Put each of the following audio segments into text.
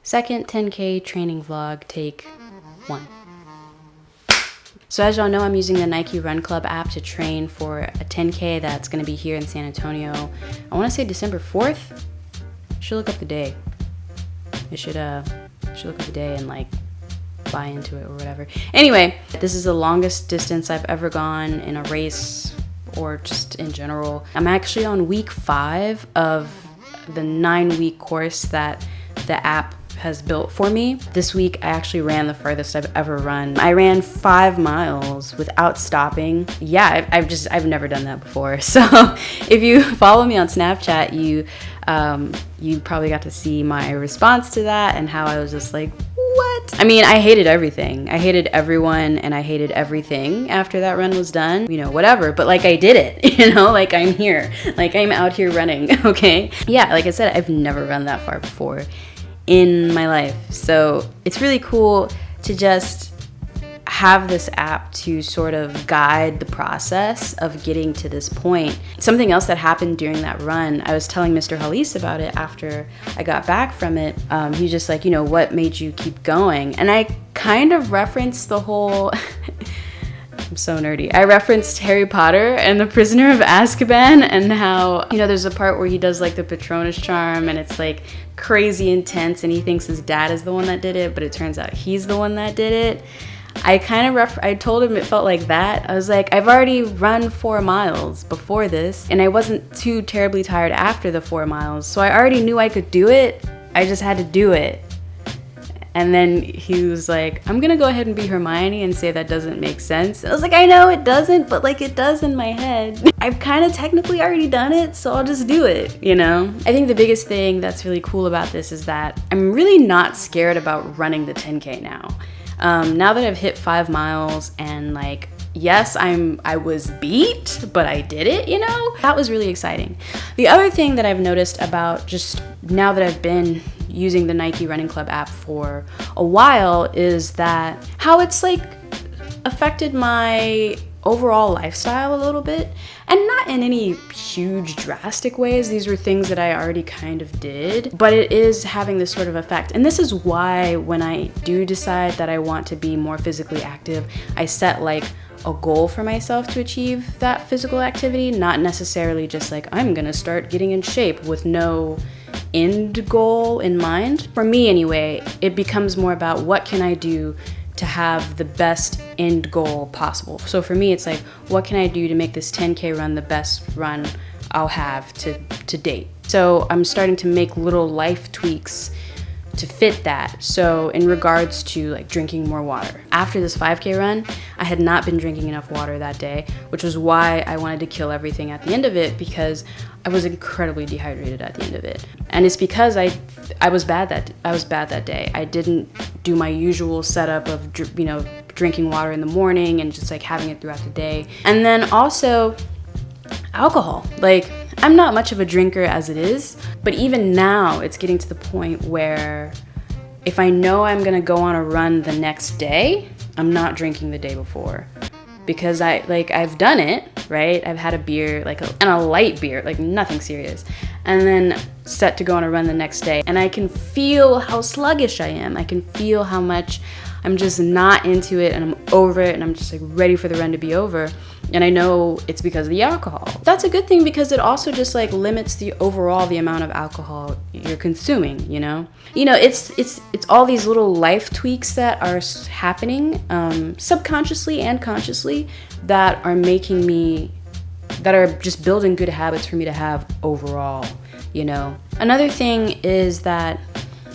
Second 10K training vlog, take 1. So as y'all know, I'm using the Nike Run Club app to train for a 10K that's gonna be here in San Antonio. I wanna say December 4th. Should look up the day. I should look up the day and like buy into it or whatever. Anyway, this is the longest distance I've ever gone in a race or just in general. I'm actually on week 5 of the 9-week course that the app has built for me. This week I actually ran the furthest I've ever run. I ran 5 miles without stopping. Yeah, I've never done that before. So if you follow me on Snapchat, you probably got to see my response to that and how I was just like, what? I mean, I hated everything. I hated everyone and I hated everything after that run was done. You know, whatever, but like I did it, you know, like I'm here. Like I'm out here running, okay? Yeah, like I said, I've never run that far before in my life. So it's really cool to just have this app to sort of guide the process of getting to this point. Something else that happened during that run, I was telling Mr. Hallease about it after I got back from it. He was just like, you know, what made you keep going? And I kind of referenced the whole I'm so nerdy. I referenced Harry Potter and the Prisoner of Azkaban and how, you know, there's a part where he does like the Patronus charm and it's like crazy intense and he thinks his dad is the one that did it, but it turns out he's the one that did it. I told him it felt like that. I was like, I've already run 4 miles before this and I wasn't too terribly tired after the 4 miles. So I already knew I could do it. I just had to do it. And then he was like, I'm gonna go ahead and be Hermione and say that doesn't make sense. I was like, I know it doesn't, but like it does in my head. I've kind of technically already done it, so I'll just do it, you know? I think the biggest thing that's really cool about this is that I'm really not scared about running the 10K now. Now that I've hit 5 miles and like, yes, I was beat, but I did it, you know? That was really exciting. The other thing that I've noticed about just now that I've been using the Nike Running Club app for a while is that how it's like affected my overall lifestyle a little bit, and not in any huge drastic ways. These were things that I already kind of did, but it is having this sort of effect. And this is why when I do decide that I want to be more physically active, I set like a goal for myself to achieve that physical activity, not necessarily just like I'm gonna start getting in shape with no end goal in mind. For me anyway, it becomes more about what can I do to have the best end goal possible. So for me, it's like, what can I do to make this 10K run the best run I'll have to date? So I'm starting to make little life tweaks to fit that. So in regards to like drinking more water. After this 5K run, I had not been drinking enough water that day, which was why I wanted to kill everything at the end of it, because I was incredibly dehydrated at the end of it. And it's because I was bad that day. I didn't do my usual setup of, you know, drinking water in the morning and just like having it throughout the day. And then also alcohol. Like, I'm not much of a drinker as it is, but even now it's getting to the point where if I know I'm gonna go on a run the next day, I'm not drinking the day before. Because I've done it, right? I've had a beer, and a light beer, like nothing serious, and then set to go on a run the next day. And I can feel how sluggish I am. I can feel how much I'm just not into it and I'm over it and I'm just like ready for the run to be over. And I know it's because of the alcohol. That's a good thing because it also just like limits the amount of alcohol you're consuming, you know? You know, it's all these little life tweaks that are happening subconsciously and consciously that are that are just building good habits for me to have overall, you know? Another thing is that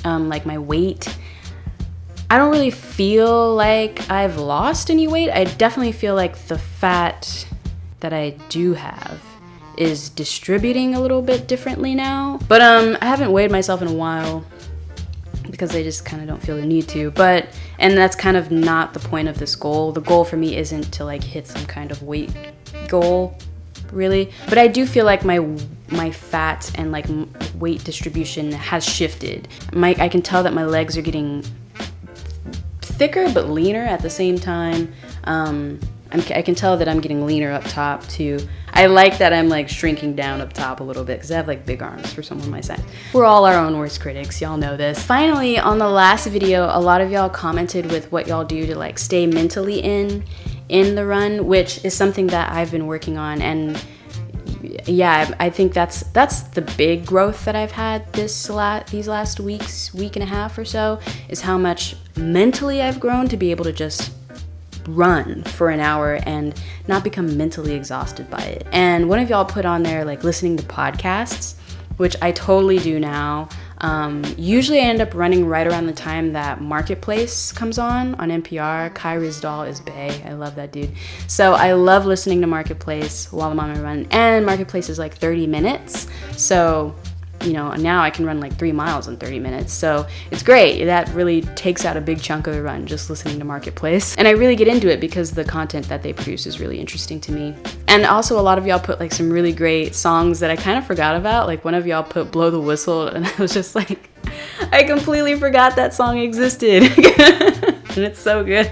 like my weight, I don't really feel like I've lost any weight. I definitely feel like the fat that I do have is distributing a little bit differently now. But I haven't weighed myself in a while because I just kind of don't feel the need to. And that's kind of not the point of this goal. The goal for me isn't to like hit some kind of weight goal, really. But I do feel like my fat and like weight distribution has shifted. I can tell that my legs are getting thicker but leaner at the same time. I can tell that I'm getting leaner up top too. I like that I'm like shrinking down up top a little bit because I have like big arms for someone my size. We're all our own worst critics, y'all know this. Finally, on the last video, a lot of y'all commented with what y'all do to like stay mentally in the run, which is something that I've been working on. And yeah, I think that's the big growth that I've had these last week and a half or so, is how much mentally I've grown to be able to just run for an hour and not become mentally exhausted by it. And one of y'all put on there like listening to podcasts, which I totally do now. Usually I end up running right around the time that Marketplace comes on NPR. Kai Rizdal is bae. I love that dude. So I love listening to Marketplace while I'm on my run. And Marketplace is like 30 minutes. So, you know, now I can run like 3 miles in 30 minutes. So it's great. That really takes out a big chunk of the run, just listening to Marketplace. And I really get into it because the content that they produce is really interesting to me. And also a lot of y'all put like some really great songs that I kind of forgot about. Like one of y'all put Blow the Whistle, and I was just like, I completely forgot that song existed. And it's so good.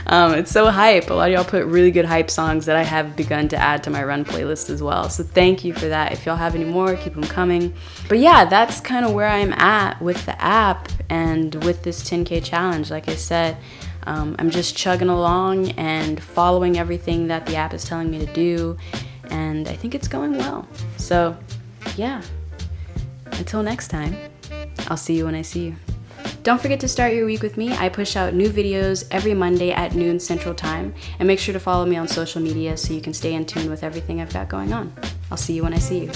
It's so hype. A lot of y'all put really good hype songs that I have begun to add to my run playlist as well. So thank you for that. If y'all have any more, keep them coming. But yeah, that's kind of where I'm at with the app and with this 10K challenge. Like I said, I'm just chugging along and following everything that the app is telling me to do. And I think it's going well. So yeah, until next time, I'll see you when I see you. Don't forget to start your week with me. I push out new videos every Monday at noon Central Time. And make sure to follow me on social media so you can stay in tune with everything I've got going on. I'll see you when I see you.